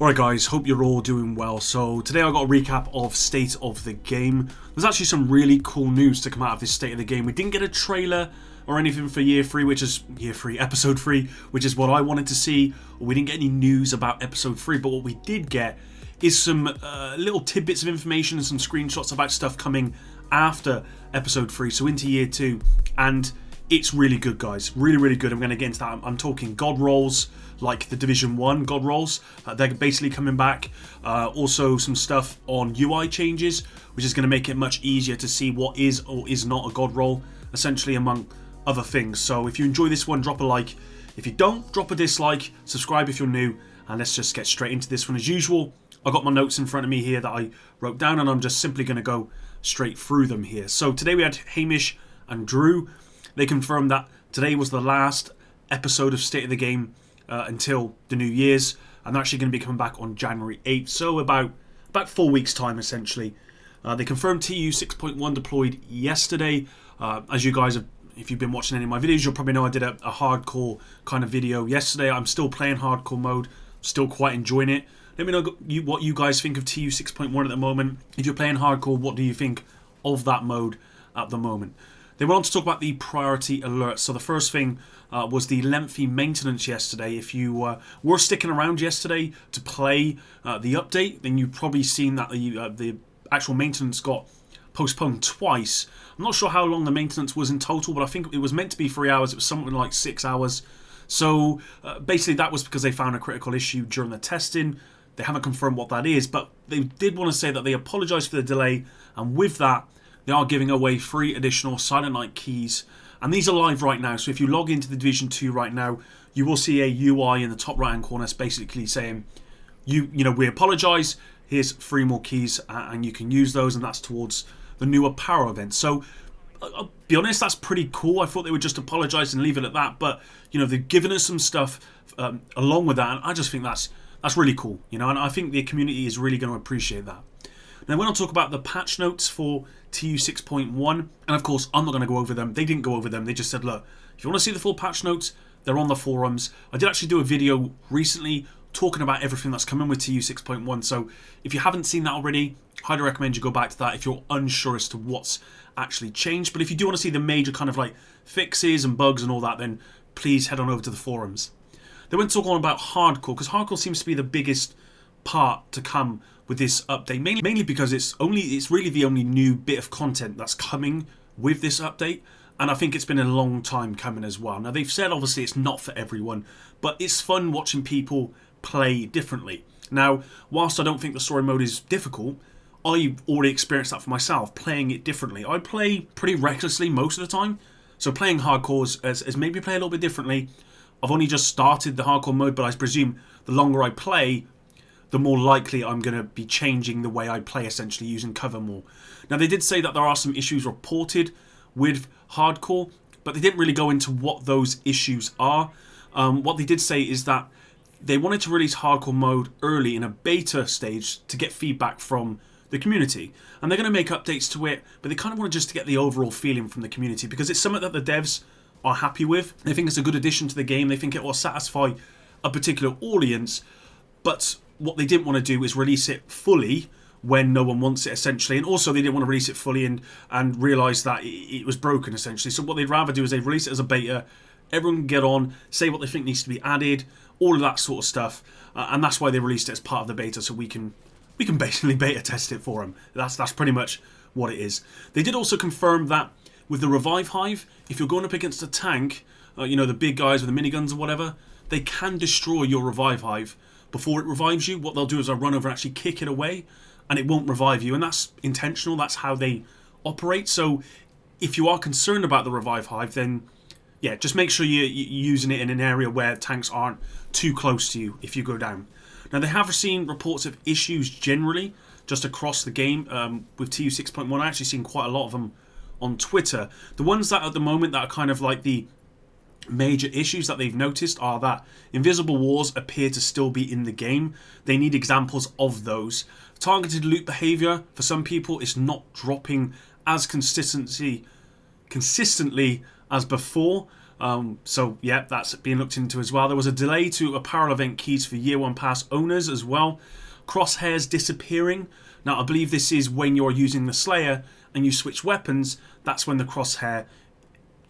Alright guys, hope you're all doing well. So today I got a recap of State of the Game. There's actually some really cool news to come out of this State of the Game. We didn't get a trailer or anything for Episode 3, which is what I wanted to see. We didn't get any news about Episode 3, but what we did get is some little tidbits of information and some screenshots about stuff coming after Episode 3, so into Year 2, and it's really good, guys. Really, really good. I'm going to get into that. I'm talking god rolls, like the Division 1 god rolls. They're basically coming back. Also some stuff on UI changes, which is going to make it much easier to see what is or is not a god roll, essentially, among other things. So if you enjoy this one, drop a like. If you don't, drop a dislike. Subscribe if you're new. And let's just get straight into this one. As usual, I got my notes in front of me here that I wrote down, and I'm just simply going to go straight through them here. So today we had Hamish and Drew. They confirmed that today was the last episode of State of the Game until the New Year's, and they're actually going to be coming back on January 8th, so about 4 weeks time essentially. They confirmed TU 6.1 deployed yesterday. As you guys have, if you've been watching any of my videos, you'll probably know I did a hardcore kind of video yesterday. I'm still playing hardcore mode, still quite enjoying it. Let me know what you guys think of TU 6.1 at the moment. If you're playing hardcore, what do you think of that mode at the moment? They went on to talk about the priority alerts. So the first thing was the lengthy maintenance yesterday. If you were sticking around yesterday to play the update, then you've probably seen that the actual maintenance got postponed twice. I'm not sure how long the maintenance was in total, but I think it was meant to be 3 hours. It was something like 6 hours. So basically that was because they found a critical issue during the testing. They haven't confirmed what that is, but they did want to say that they apologise for the delay, and with that, they are giving away 3 additional Silent Night keys, and these are live right now. So if you log into the Division 2 right now, you will see a UI in the top right hand corner basically saying, we apologise, here's 3 more keys, and you can use those, and that's towards the new apparel event. So I'll be honest, that's pretty cool. I thought they would just apologise and leave it at that, but they've given us some stuff along with that, and I just think that's really cool, and I think the community is really going to appreciate that. Now, when I talk about the patch notes for TU 6.1, and of course, I'm not going to go over them. They didn't go over them. They just said, look, if you want to see the full patch notes, they're on the forums. I did actually do a video recently talking about everything that's coming with TU 6.1. So if you haven't seen that already, highly recommend you go back to that if you're unsure as to what's actually changed. But if you do want to see the major kind of like fixes and bugs and all that, then please head on over to the forums. They went to talk on about hardcore, because hardcore seems to be the biggest part to come with this update, mainly because it's really the only new bit of content that's coming with this update, and I think it's been a long time coming as well. Now, they've said obviously it's not for everyone, but it's fun watching people play differently. Now, whilst I don't think the story mode is difficult, I've already experienced that for myself, playing it differently. I play pretty recklessly most of the time, so playing hardcore as maybe play a little bit differently. I've only just started the hardcore mode, but I presume the longer I play, the more likely I'm going to be changing the way I play, essentially using cover more. Now, they did say that there are some issues reported with hardcore, but they didn't really go into what those issues are. What they did say is that they wanted to release hardcore mode early in a beta stage to get feedback from the community, and they're going to make updates to it, but they kind of want just to get the overall feeling from the community, because it's something that the devs are happy with. They think it's a good addition to the game. They think it will satisfy a particular audience, but what they didn't want to do is release it fully when no one wants it, essentially. And also they didn't want to release it fully and realise that it was broken, essentially. So what they'd rather do is they release it as a beta. Everyone can get on, say what they think needs to be added, all of that sort of stuff. And that's why they released it as part of the beta, so we can basically beta test it for them. That's pretty much what it is. They did also confirm that with the Revive Hive, if you're going up against a tank, the big guys with the miniguns or whatever, they can destroy your Revive Hive before it revives you. What they'll do is they'll run over and actually kick it away, and it won't revive you, and that's intentional. That's how they operate. So if you are concerned about the Revive Hive, then yeah, just make sure you're using it in an area where tanks aren't too close to you if you go down. Now, they have seen reports of issues generally just across the game with TU 6.1. I've actually seen quite a lot of them on Twitter. The ones that at the moment that are kind of like the major issues that they've noticed are that invisible wars appear to still be in the game. They need examples of those. Targeted loot behavior for some people is not dropping as consistently as before. So yeah, that's being looked into as well. There was a delay to apparel event keys for Year 1 Pass owners as well. Crosshairs disappearing. Now I believe this is when you're using the Slayer and you switch weapons, that's when the crosshair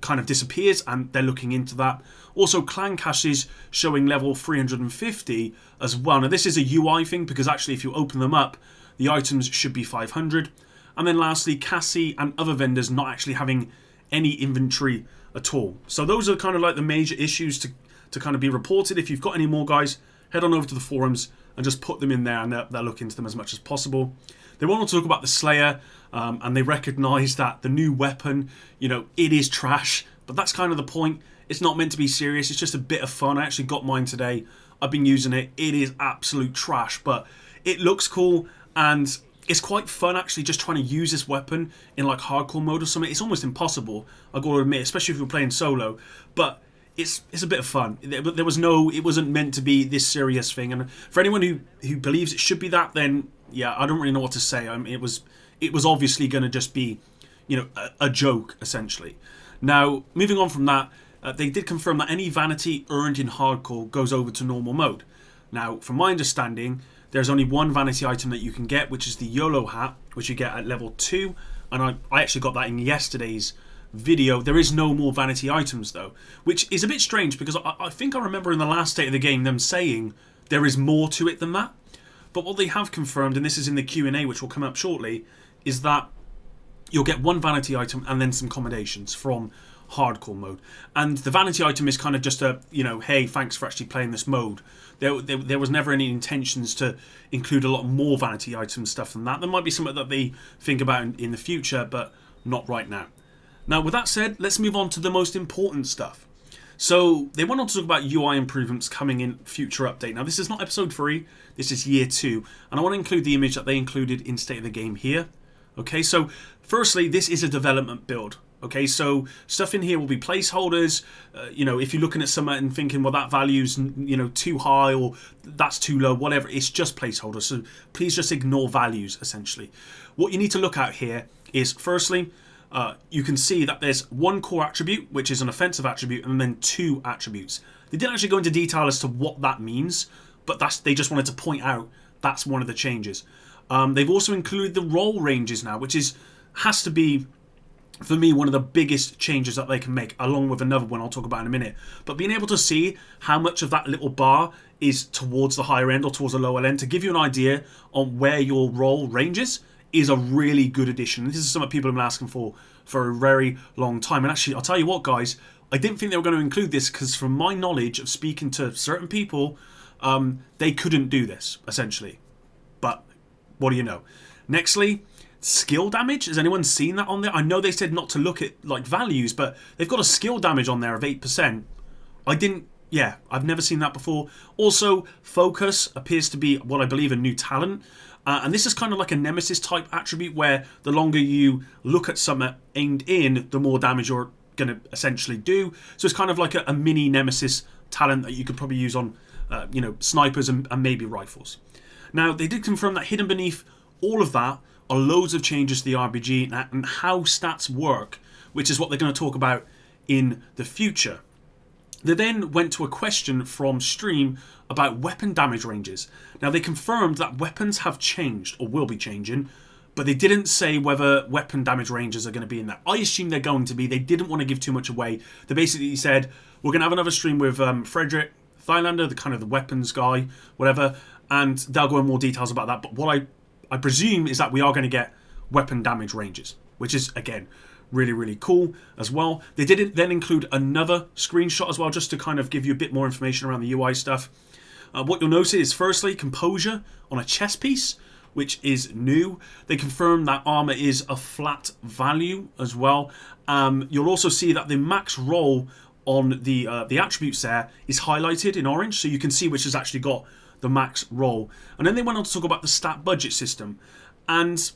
kind of disappears, and they're looking into that. Also, clan caches showing level 350 as well. Now this is a UI thing, because actually if you open them up, the items should be 500. And then lastly, Cassie and other vendors not actually having any inventory at all. So those are kind of like the major issues to kind of be reported. If you've got any more, guys, head on over to the forums and just put them in there, and they'll look into them as much as possible. They want to talk about the Slayer, and they recognise that the new weapon, it is trash, but that's kind of the point. It's not meant to be serious, it's just a bit of fun. I actually got mine today. I've been using it. It is absolute trash, but it looks cool, and it's quite fun actually just trying to use this weapon in like hardcore mode or something. It's almost impossible, I've got to admit, especially if you're playing solo, but it's a bit of fun. It wasn't meant to be this serious thing, and for anyone who believes it should be that, then yeah, I don't really know what to say. I mean, it was obviously going to just be, a joke essentially. Now, moving on from that, they did confirm that any vanity earned in hardcore goes over to normal mode. Now, from my understanding, there's only one vanity item that you can get, which is the YOLO hat, which you get at level 2, and I actually got that in yesterday's video. There is no more vanity items though, which is a bit strange, because I think I remember in the last state of the game them saying there is more to it than that. But what they have confirmed, and this is in the Q&A which will come up shortly, is that you'll get one vanity item and then some commendations from hardcore mode. And the vanity item is kind of just a, hey, thanks for actually playing this mode. There was never any intentions to include a lot more vanity item stuff than that. There might be something that they think about in the future, but not right now. Now, with that said, let's move on to the most important stuff. So they went on to talk about UI improvements coming in future update. Now, this is not episode 3, this is year 2, and I want to include the image that they included in State of the Game here. Okay, so firstly, this is a development build. Okay, so stuff in here will be placeholders. If you're looking at something and thinking, well, that value's too high or that's too low, whatever, it's just placeholders. So please just ignore values, essentially. What you need to look at here is, firstly, you can see that there's one core attribute, which is an offensive attribute, and then 2 attributes. They didn't actually go into detail as to what that means, but they just wanted to point out that's one of the changes. They've also included the role ranges now, which has to be, for me, one of the biggest changes that they can make, along with another one I'll talk about in a minute. But being able to see how much of that little bar is towards the higher end or towards the lower end, to give you an idea on where your role ranges, is a really good addition. This is something people have been asking for a very long time. And actually, I'll tell you what, guys, I didn't think they were going to include this, because from my knowledge of speaking to certain people, they couldn't do this, essentially. But what do you know? Nextly, skill damage. Has anyone seen that on there? I know they said not to look at like values, but they've got a skill damage on there of 8%. I've never seen that before. Also, focus appears to be what I believe a new talent. And this is kind of like a nemesis type attribute, where the longer you look at something aimed in, the more damage you're going to essentially do. So it's kind of like a mini nemesis talent that you could probably use on snipers and maybe rifles. Now, they did confirm that hidden beneath all of that are loads of changes to the RPG and how stats work, which is what they're going to talk about in the future. They then went to a question from Stream about weapon damage ranges. Now, they confirmed that weapons have changed, or will be changing, but they didn't say whether weapon damage ranges are going to be in there. I assume they're going to be. They didn't want to give too much away. They basically said, we're going to have another stream with Frederick Thylander, the kind of the weapons guy, whatever, and they'll go in more details about that. But what I presume is that we are going to get weapon damage ranges, which is, again, really, really cool as well. They did then include another screenshot as well, just to kind of give you a bit more information around the UI stuff. What you'll notice is, firstly, composure on a chest piece, which is new. They confirm that armor is a flat value as well. You'll also see that the max roll on the attributes there is highlighted in orange, so you can see which has actually got the max roll. And then they went on to talk about the stat budget system, and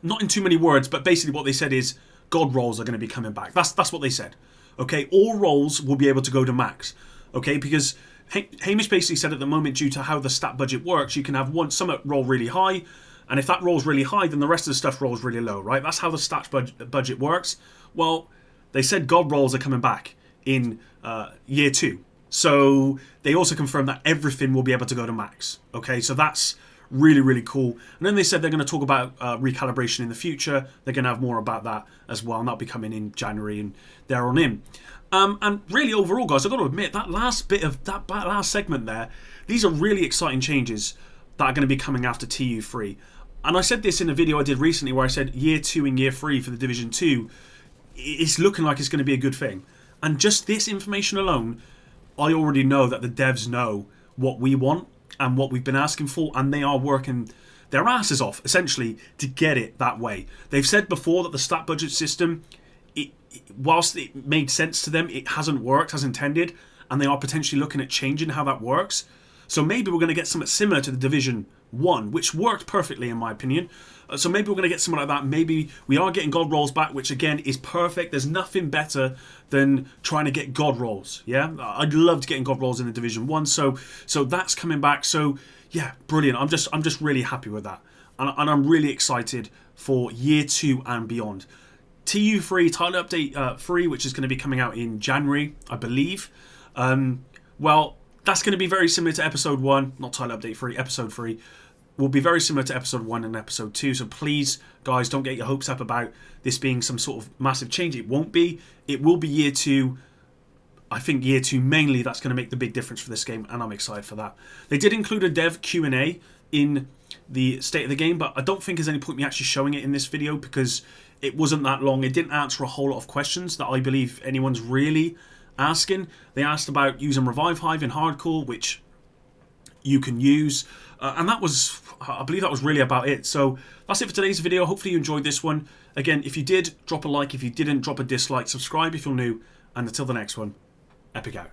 not in too many words, but basically what they said is god rolls are going to be coming back. That's what they said. Okay, all rolls will be able to go to max. Okay, because Hamish basically said at the moment, due to how the stat budget works, you can have some roll really high, and if that rolls really high, then the rest of the stuff rolls really low, right? That's how the stats budget works. Well, they said God rolls are coming back in year 2. So they also confirmed that everything will be able to go to max. Okay, so that's really, really cool. And then they said they're going to talk about recalibration in the future. They're going to have more about that as well, and that'll be coming in January and there on in. And really, overall, guys, I've got to admit, that last bit of that last segment there, these are really exciting changes that are going to be coming after TU3. And I said this in a video I did recently where I said year 2 and year 3 for the Division 2, it's looking like it's going to be a good thing. And just this information alone, I already know that the devs know what we want and what we've been asking for, and they are working their asses off, essentially, to get it that way. They've said before that the stat budget system, whilst it made sense to them, it hasn't worked as intended, and they are potentially looking at changing how that works. So maybe we're going to get something similar to the Division 1, which worked perfectly in my opinion. So maybe we're going to get something like that. Maybe we are getting God rolls back, which again is perfect. There's nothing better than trying to get God rolls. Yeah, I'd love to getting God rolls in the Division 1. So that's coming back. So yeah, brilliant. I'm just really happy with that, and I'm really excited for year 2 and beyond. TU3 title update 3, which is going to be coming out in January, I believe. Well, that's going to be very similar to episode 1, not title update 3, episode 3. Will be very similar to episode 1 and episode 2. So please, guys, don't get your hopes up about this being some sort of massive change. It won't be. It will be year 2. I think year 2 mainly, that's going to make the big difference for this game, and I'm excited for that. They did include a dev Q&A in the state of the game, but I don't think there's any point me actually showing it in this video because it wasn't that long. It didn't answer a whole lot of questions that I believe anyone's really asking. They asked about using Revive Hive in hardcore, which you can use, and that was, I believe that was really about it. So that's it for today's video. Hopefully you enjoyed this one. Again, if you did, drop a like. If you didn't, drop a dislike. Subscribe if you're new, and until the next one, Epic out.